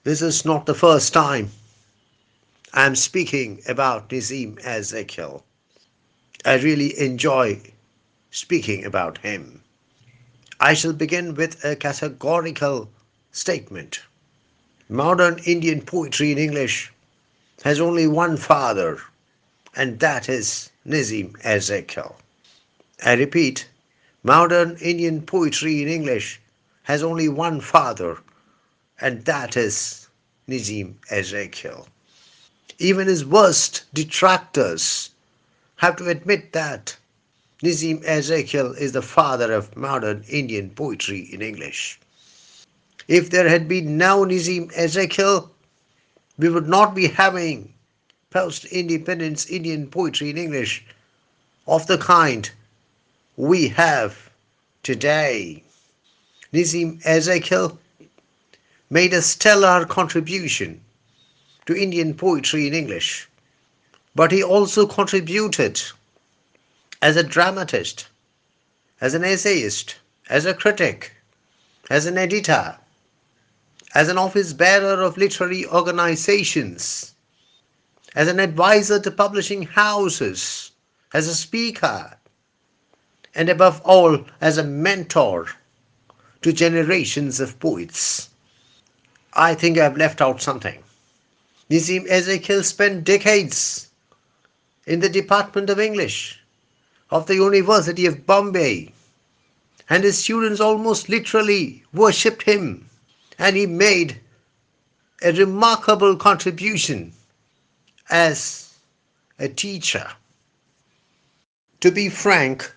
This is not the first time I am speaking about Nissim Ezekiel. I really enjoy speaking about him. I shall begin with a categorical statement. Modern Indian poetry in English has only one father, and that is Nissim Ezekiel. I repeat, modern Indian poetry in English has only one father, and that is Nissim Ezekiel. Even his worst detractors have to admit that Nissim Ezekiel is the father of modern Indian poetry in English. If there had been no Nissim Ezekiel, we would not be having post-independence Indian poetry in English of the kind we have today. Nissim Ezekiel made a stellar contribution to Indian poetry in English, but he also contributed as a dramatist, as an essayist, as a critic, as an editor, as an office bearer of literary organizations, as an advisor to publishing houses, as a speaker, and above all, as a mentor to generations of poets. I think I've left out something. Nissim Ezekiel spent decades in the Department of English of the University of Bombay, and his students almost literally worshipped him, and he made a remarkable contribution as a teacher. To be frank,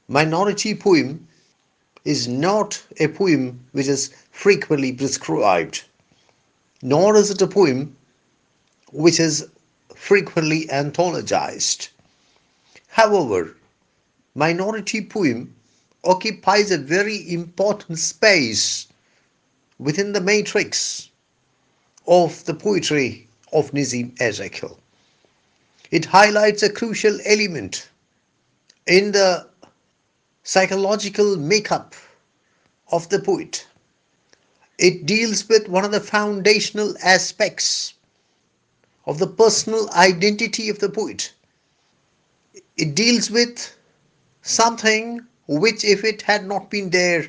minority poem is not a poem which is frequently prescribed, nor is it a poem which is frequently anthologized. However, minority poem occupies a very important space within the matrix of the poetry of Nissim Ezekiel. It highlights a crucial element in the psychological makeup of the poet. It deals with one of the foundational aspects of the personal identity of the poet. It deals with something which, if it had not been there,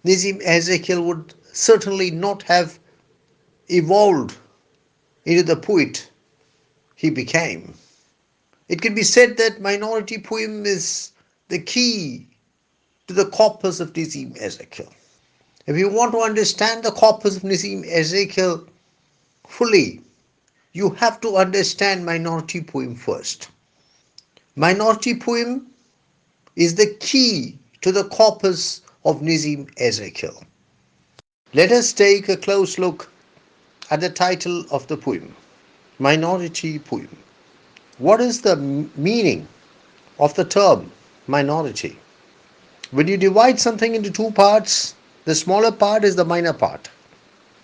Nissim Ezekiel would certainly not have evolved into the poet he became. It can be said that minority poem is the key to the corpus of Nissim Ezekiel. If you want to understand the corpus of Nissim Ezekiel fully, you have to understand minority poem first. Minority poem is the key to the corpus of Nissim Ezekiel. Let us take a close look at the title of the poem, Minority Poem. What is the meaning of the term minority? When you divide something into two parts, the smaller part is the minor part.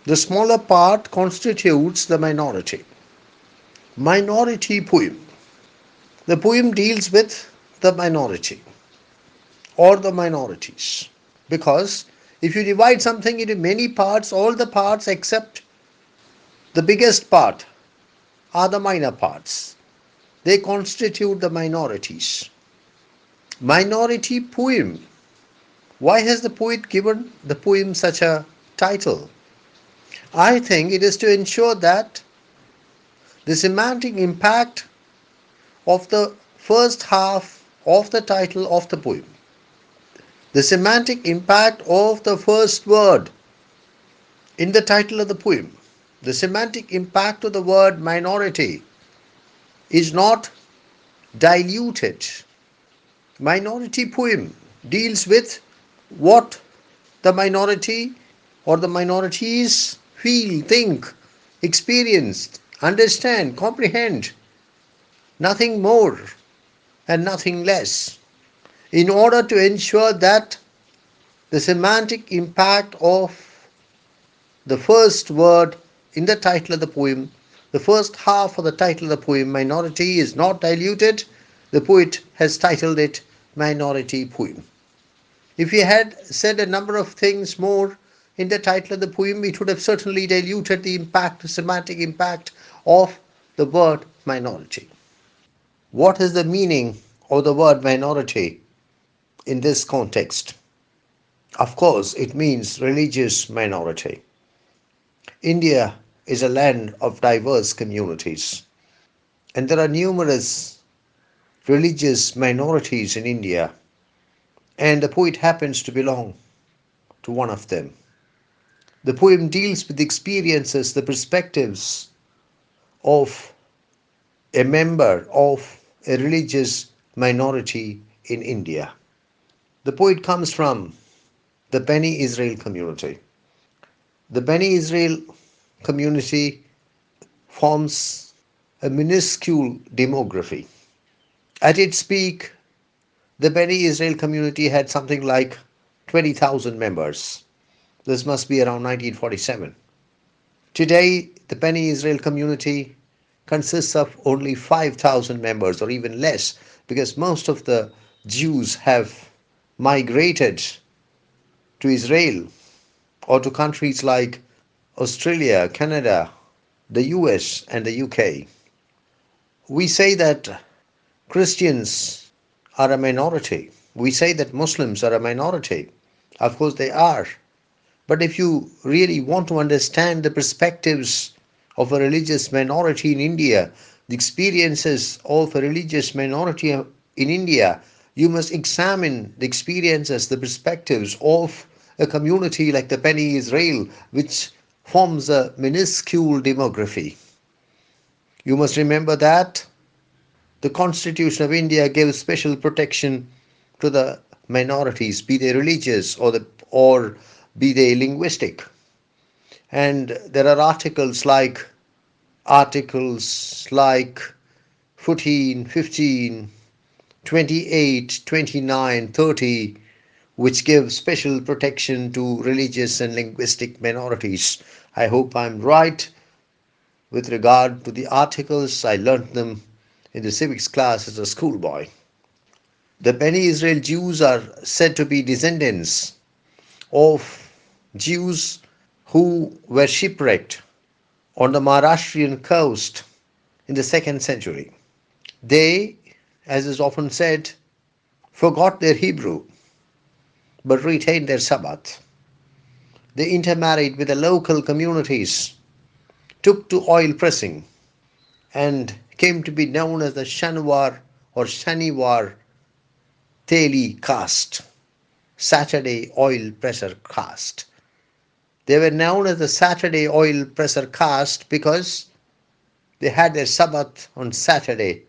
The smaller part constitutes the minority. Minority poem. The poem deals with the minority or the minorities. Because if you divide something into many parts, all the parts except the biggest part are the minor parts. They constitute the minorities. Minority poem. Why has the poet given the poem such a title? I think it is to ensure that the semantic impact of the first half of the title of the poem, the semantic impact of the first word in the title of the poem, the semantic impact of the word minority is not diluted. Minority poem deals with what the minority or the minorities feel, think, experience, understand, comprehend. Nothing more and nothing less. In order to ensure that the semantic impact of the first word in the title of the poem, the first half of the title of the poem, minority, is not diluted, the poet has titled it Minority Poem. If he had said a number of things more, in the title of the poem, it would have certainly diluted the impact, the semantic impact of the word minority. What is the meaning of the word minority in this context? Of course, it means religious minority. India is a land of diverse communities, and there are numerous religious minorities in India, and the poet happens to belong to one of them. The poem deals with the experiences, the perspectives of a member of a religious minority in India. The poet comes from the Bani Israel community. The Bani Israel community forms a minuscule demography. At its peak, the Bani Israel community had something like 20,000 members. This must be around 1947. Today, the Bani Israel community consists of only 5,000 members or even less, because most of the Jews have migrated to Israel or to countries like Australia, Canada, the US, and the UK. We say that Christians are a minority. We say that Muslims are a minority. Of course, they are. But if you really want to understand the perspectives of a religious minority in India, the experiences of a religious minority in India, you must examine the experiences, the perspectives of a community like the Bani Israel, which forms a minuscule demography. You must remember that the Constitution of India gives special protection to the minorities, be they religious or be they linguistic. And there are articles like 14, 15, 28, 29, 30, which give special protection to religious and linguistic minorities. I hope I'm right with regard to the articles. I learnt them in the civics class as a schoolboy. The Beni Israel Jews are said to be descendants of Jews who were shipwrecked on the Maharashtrian coast in the 2nd century. They, as is often said, forgot their Hebrew but retained their Sabbath. They intermarried with the local communities, took to oil pressing, and came to be known as the Shaniwar or Shaniwar Teli caste, Saturday oil presser caste. They were known as the Saturday oil presser caste because they had their Sabbath on Saturday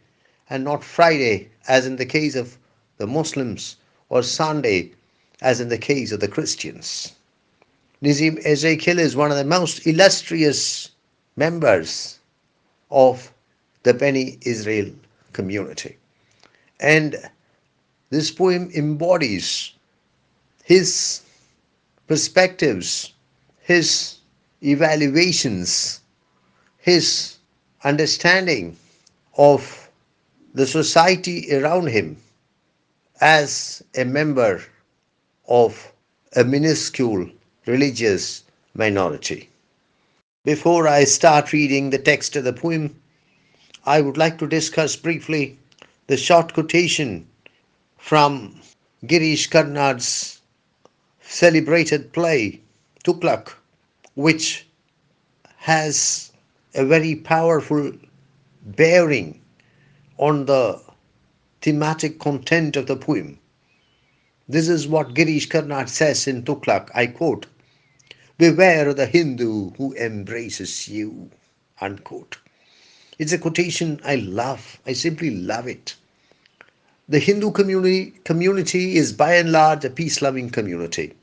and not Friday, as in the case of the Muslims, or Sunday, as in the case of the Christians. Nissim Ezekiel is one of the most illustrious members of the Beni Israel community. And this poem embodies his perspectives, his evaluations, his understanding of the society around him as a member of a minuscule religious minority. Before I start reading the text of the poem, I would like to discuss briefly the short quotation from Girish Karnad's celebrated play Tuklak, which has a very powerful bearing on the thematic content of the poem. This is what Girish Karnad says in Tuklak. I quote, "Beware of the Hindu who embraces you." Unquote. It's a quotation I love. I simply love it. The Hindu community is by and large a peace-loving community,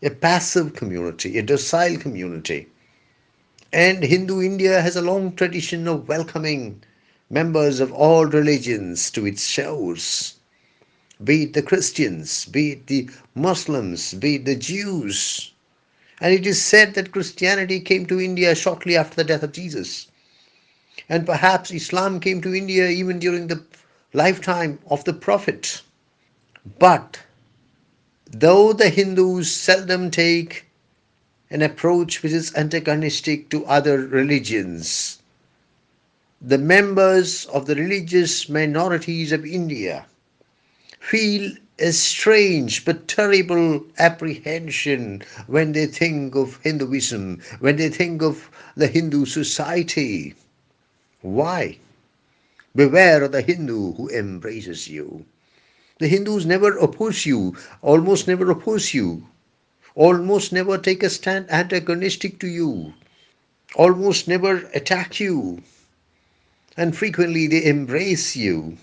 a passive community, a docile community. And Hindu India has a long tradition of welcoming members of all religions to its shores, be it the Christians, be it the Muslims, be it the Jews. And it is said that Christianity came to India shortly after the death of Jesus. And perhaps Islam came to India even during the lifetime of the Prophet. But though the Hindus seldom take an approach which is antagonistic to other religions. The members of the religious minorities of India feel a strange but terrible apprehension when they think of Hinduism, when they think of the Hindu society. Why? Beware of the Hindu who embraces you. The Hindus never oppose you, almost never oppose you, almost never take a stand antagonistic to you, almost never attack you, and frequently they embrace you.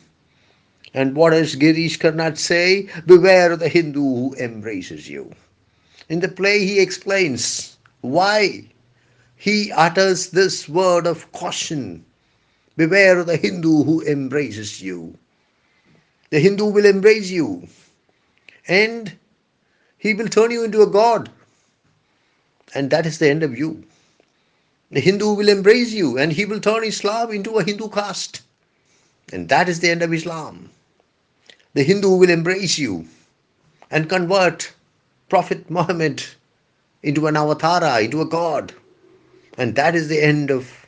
And what does Girish Karnad say? Beware of the Hindu who embraces you. In the play, he explains why he utters this word of caution. Beware of the Hindu who embraces you. The Hindu will embrace you and he will turn you into a god, and that is the end of you. The Hindu will embrace you and he will turn Islam into a Hindu caste, and that is the end of Islam. The Hindu will embrace you and convert Prophet Muhammad into an avatara, into a god, and that is the end of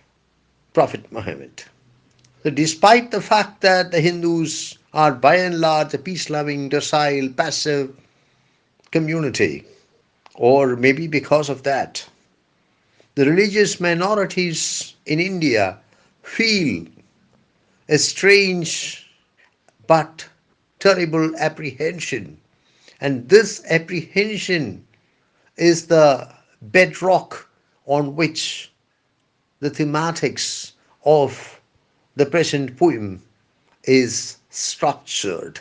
Prophet Muhammad. So despite the fact that the Hindus are by and large a peace-loving, docile, passive community, or maybe because of that, the religious minorities in India feel a strange but terrible apprehension. And this apprehension is the bedrock on which the thematics of the present poem is structured.